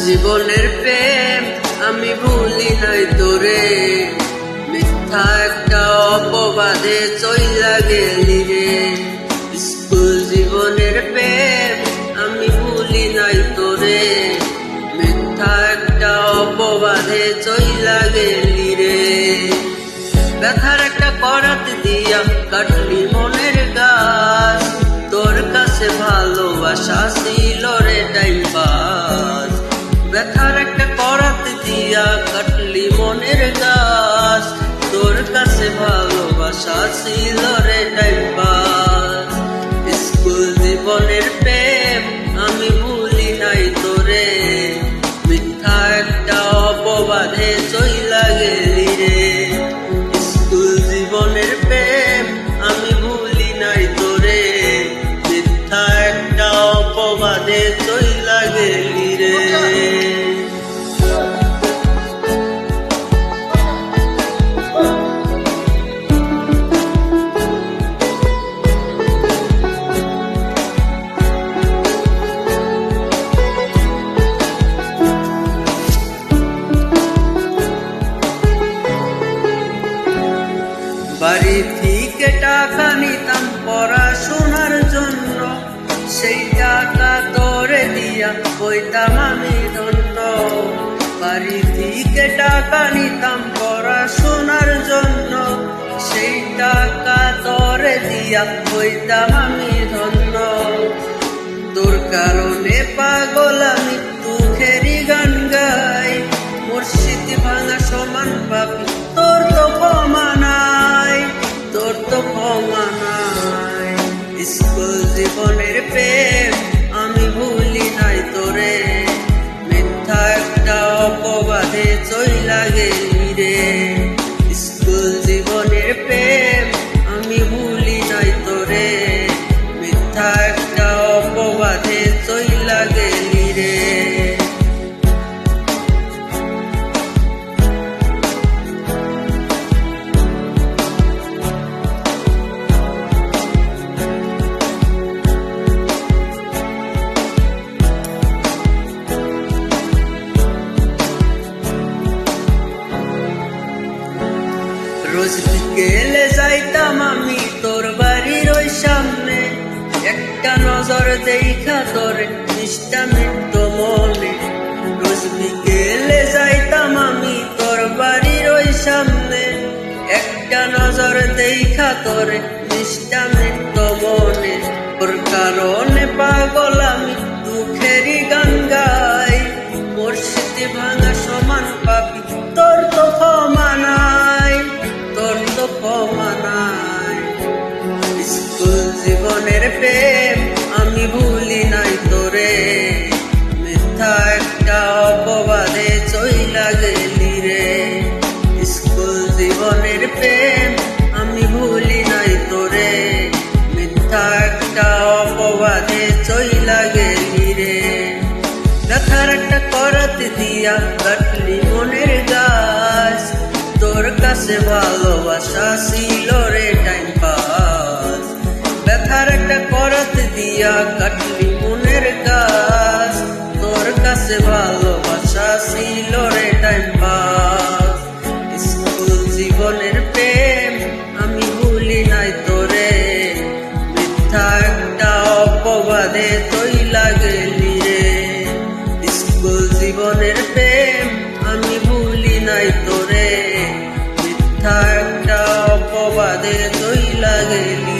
জীবনের প্রেম আমি ভুলি নাই তোরে, মিথ্যা একটা অপবাদে চইলা গেলি রে। স্কুল জীবনের প্রেম আমি ভুলি নাই তোরে, মিথ্যা একটা অপবাদে চইলা গেলি রে। ব্যথার একটা করাত দিয়া কাটলি মনের গাছ, তোর কাছে ভালোবাসা ছিল রে টাইম পাস। ব্যথার একটা করাত দিয়া কাটলি মনের গাছ, তোর কাছে ভালোবাসা ছিল রে টাইম পাস। স্কুল জীবনের প্রেম আমি ভুলি নাই তোরে, মিথ্যা একটা অপবাদে চইলা গেলি রে। স্কুল জীবনের প্রেম আমি ভুলি নাই তোরে, মিথ্যা একটা অপবাদে চইলা গেলি রে। বাড়ি থেকে টাকা নিতাম পড়াশোনার জন্য, সেই টাকা তোরে দিয়া হইতাম আমি ধন্য। বাড়ি থেকে টাকা নিতাম পড়াশোনার জন্য, সেই টাকা তোরে দিয়া হইতাম আমি ধন্য। তোর কারণে পাগল আমি দুঃখেরই গান গাই, মুর্শিদ ভাঙা সমান পাপি তোর তো ক্ষমা নাই, তোর তো ক্ষমা নাই। স্কুল জীবনের প্রেম আমি ভুলি নাই তোরে, মিথ্যা একটা অপবাদে চইলা গেলি রে। স্কুল জীবনের প্রেম আমি ভুলি নাই তোরে, মিথ্যা একটা অপবাদে চইলা গেলি রে। রোজ বিকেলে যাইতাম আমি তোর বাড়ির ওই সামনে, একটা নজর দেখা তোর নিষ্ঠা মিটত মনে। রোজ বিকেলে যাইতাম আমি তোর বাড়ির ওই সামনে, একটা নজর দেখা তোর নিষ্ঠা মিটত মনে। তোর কারণে পাগল আমি দুঃখেরই গান গাই, মুর্শিদ ভাঙা সমান পাপি তোর তো ক্ষমা নাই, তোর তো ক্ষমা নাই। স্কুল জীবনের প্রেম আমি ভুলি নাই তোরে, মিথ্যা একটা অপবাদে চইলা গেলি রে। স্কুল জীবনের প্রেম আমি ভুলি নাই তোরে, মিথ্যা একটা অপবাদে চইলা গেলি রে। ব্যথার একটা করাত দিয়া কাটলি মনের গাছ, তোর কাছে ভালোবাসা ছিল রে টাইম পাস। ব্যথার একটা করাত দিয়া কাটলি মনের গাছ, তোর কাছে ভালোবাসা ছিল রে টাইম পাস। স্কুল জীবনের প্রেম আমি ভুলি নাই তোরে, মিথ্যা একটা অপবাদে চইলা গেলি রে। স্কুল জীবনের প্রেম আমি ভুলি নাই তোরে, মিথ্যা একটা অপবাদে চইলা গেলি।